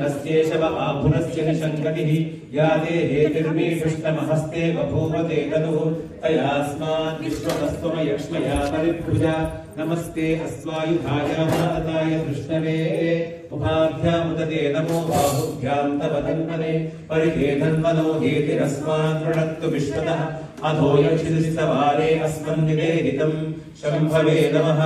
यन्नस्येषव आभुरस्य निषङ्गतिः या ते हेतिर्मीषुष्टमहस्ते बभूव ते तनुः तयास्मात् विश्वमस्त्वमयक्ष्मया परिभुजा नमस्ते अस्वायुधाय भारताय कृष्णवे उभाभ्यामुदते नमो बाहुभ्यां तव धन्वने परिधेधन्वनो हेतिरस्मान् वृणक्तु विश्वतः अधो यक्षिस्तवारे अस्मन्निवेदितं शम्भवे नमः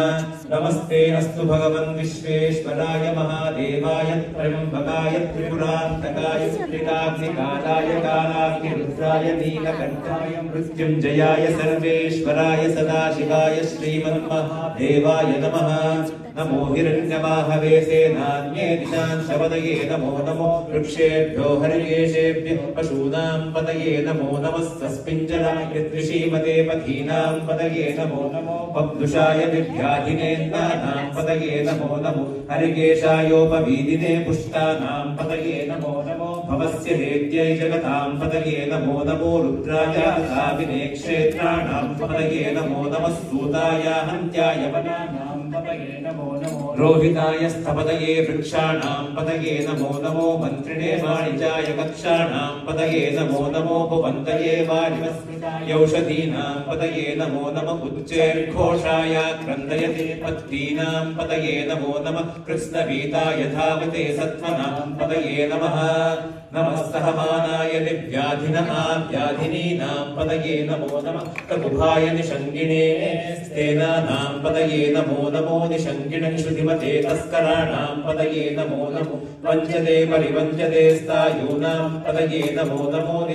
नमस्ते अस्तु भगवन् विश्वेश्वराय महादेवाय त्र्यम्बकाय त्रिपुरान्तकाय त्रिकाग्निकालाय कालाग्निरुद्राय नीलकण्ठाय मृत्युञ्जयाय सर्वेश्वराय सदाशिवाय श्रीमन्महादेवाय नमः नमो हिरण्यवाहवे सेनान्ये दिशां शपदये नमो नमो वृक्षेभ्यो हरिकेशेभ्यः पशूनां पतये नमो नमः सस्मिञ्जराय त्रिशीमते पथीनां पतये नमो नमो पद्दुषाय विद्याधिनेन्द्राणां पतये नमो नमो हरिकेशायोपवीदिने पुष्टानां पतये नमो नमो भवस्य हेत्यै जगतां पतये नमो नमो रुद्राय काविने क्षेत्राणां पतये नमो नमः सूताय हन्त्याय वनानां पतये नमो नमो रोहिताय स्थपतये वृक्षाणां पतये नमो नमो मन्त्रिणे वाणिजाय कक्षाणां पतये नमो नमो भुवन्तये वारिवस्मिताय औषधीनां पतये नमो नमः उच्चैर्घोषाय क्रन्दयते पत्नीनां पतये नमो नमः कृत्स्नवीताय धावते सत्त्वनां पतये नमः नमः सहमानाय व्याधिनीनां पतये नमो नमः ककुभाय निषङ्गिणे स्तेनानां पतये नमो नमो निषङ्गिणं श्रुतिमते तस्कराणां पतये नमो नमो वञ्चते परिवञ्चते स्थायूनां पतये नमो नमो